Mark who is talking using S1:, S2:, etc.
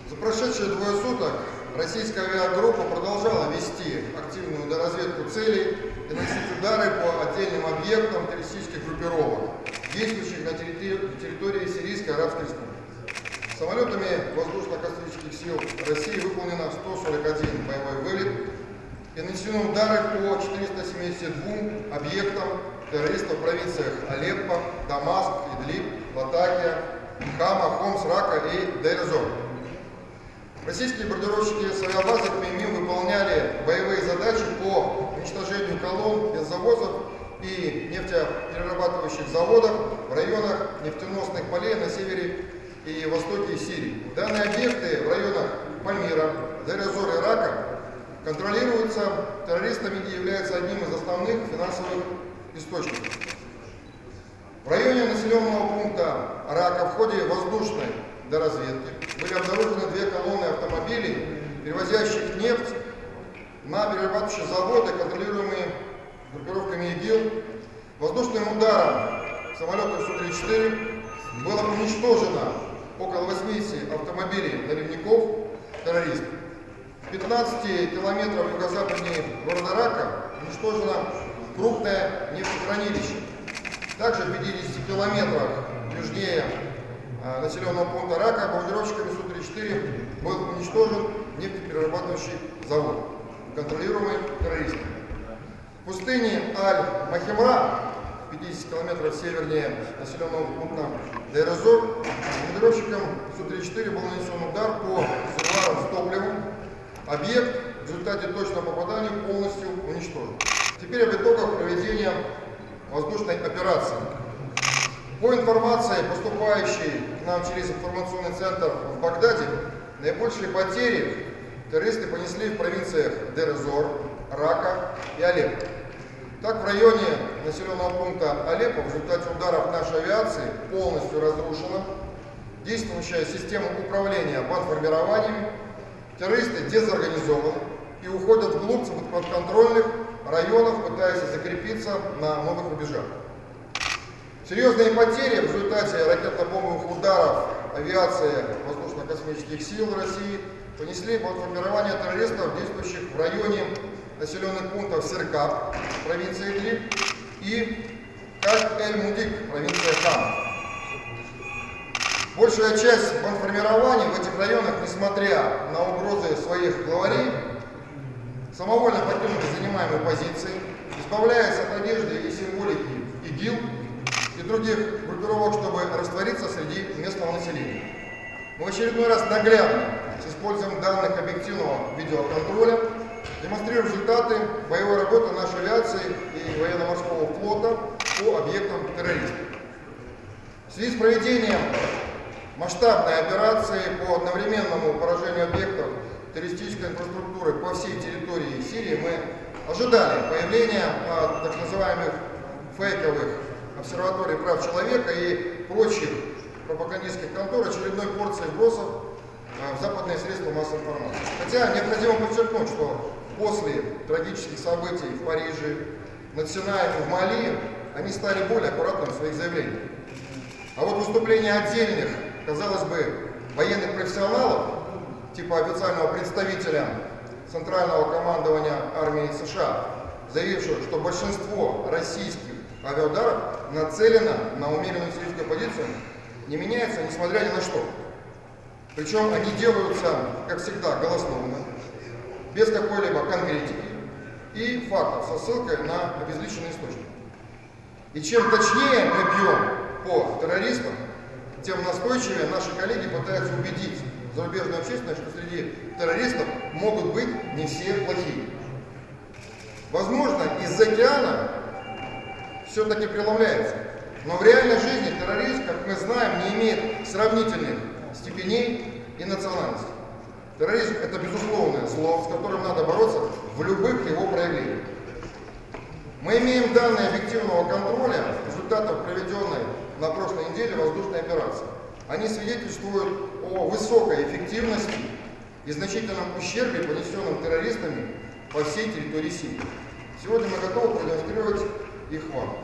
S1: За прошедшие двое суток российская авиагруппа продолжала вести активную доразведку целей и наносить удары по отдельным объектам террористических группировок, действующих на территории Сирийской Арабской Республики. Самолетами воздушно-космических сил России выполнено 141 боевой вылет и нанесены удары по 472 объектам террористов в провинциях Алеппо, Дамаск, Идлиб, Латакия, Хама, Хомс, Рака и Дейр-эз-Зор. Российские бомбардировщики с авиабазами МИМ выполняли боевые задачи по уничтожению колонн, бензовозов и нефтеперерабатывающих заводов в районах нефтеносных полей на севере и востоке Сирии. Данные объекты в районах Пальмира, Дейр-эз-Зор и Рака контролируются террористами и являются одним из основных финансовых источников. В районе населенного пункта Рака в ходе воздушной доразведки были обнаружены две колонны автомобилей, перевозящих нефть на перерабатывающие заводы, контролируемые группировками ИГИЛ. Воздушным ударом самолетов Су-34 было уничтожено около 80 автомобилей наливников террористов. В 15 километрах юго-западнее города Рака уничтожено крупное нефтехранилище. Также в 50 километрах южнее населенного пункта Рака бомбардировщиками Су-34 был уничтожен нефтеперерабатывающий завод, контролируемый террористами. В пустыне Аль-Махимра, 50 километров севернее населенного пункта Дейр-эз-Зор, бомбардировщикам Су-34 был нанесен удар по резервуарам с топливом. Объект в результате точного попадания полностью уничтожен. Теперь об итогах проведения воздушной операции. По информации, поступающей к нам через информационный центр в Багдаде, наибольшие потери террористы понесли в провинциях Дейр-эз-Зор, Рака и Алеппо. Так, в районе населенного пункта Алеппо в результате ударов нашей авиации полностью разрушена действующая система управления бандформированиями. Террористы дезорганизованы и уходят вглубь подконтрольных районов, пытаясь закрепиться на новых рубежах. Серьезные потери в результате ракетно-бомбовых ударов авиации воздушно-космических сил России понесли бандформирование террористов, действующих в районе населенных пунктов Серкап, провинция Идлиб, и Кальт-эль-Мудик, провинция Хам. Большая часть бандформирований в этих районах, несмотря на угрозы своих главарей, самовольно покинули занимаемые позиции, избавляясь от одежды и символики ИГИЛ и других группировок, чтобы раствориться среди местного населения. Мы в очередной раз наглядно, с использованием данных объективного видеоконтроля, демонстрируем результаты боевой работы нашей авиации и военно-морского флота по объектам терроризма. В связи с проведением масштабной операции по одновременному поражению объектов террористической инфраструктуры по всей территории Сирии мы ожидали появления так называемых фейковых обсерваторий прав человека и прочих пропагандистских контор очередной порции вбросов в западные средства массовой информации. Хотя необходимо подчеркнуть, что после трагических событий в Париже, над Синаем и в Мали они стали более аккуратными в своих заявлениях. А вот выступления отдельных, казалось бы, военных профессионалов, типа официального представителя Центрального командования армии США, заявившего, что большинство российских авиаударов нацелено на умеренную сирийскую позицию, не меняется, несмотря ни на что. Причем они делаются, как всегда, голословно, без какой-либо конкретики и фактов со ссылкой на обезличенные источники. И чем точнее мы бьем по террористам, тем настойчивее наши коллеги пытаются убедить зарубежную общественность, что среди террористов могут быть не все плохие. Возможно, из-за океана все-таки преломляется. Но в реальной жизни терроризм, как мы знаем, не имеет сравнительных степеней и национальностей. Терроризм – это безусловное зло, с которым надо бороться в любых его проявлениях. Мы имеем данные объективного контроля результатов проведенной на прошлой неделе воздушной операции. Они свидетельствуют о высокой эффективности и значительном ущербе, понесенном террористами по всей территории Сирии. Сегодня мы готовы продемонстрировать их вам.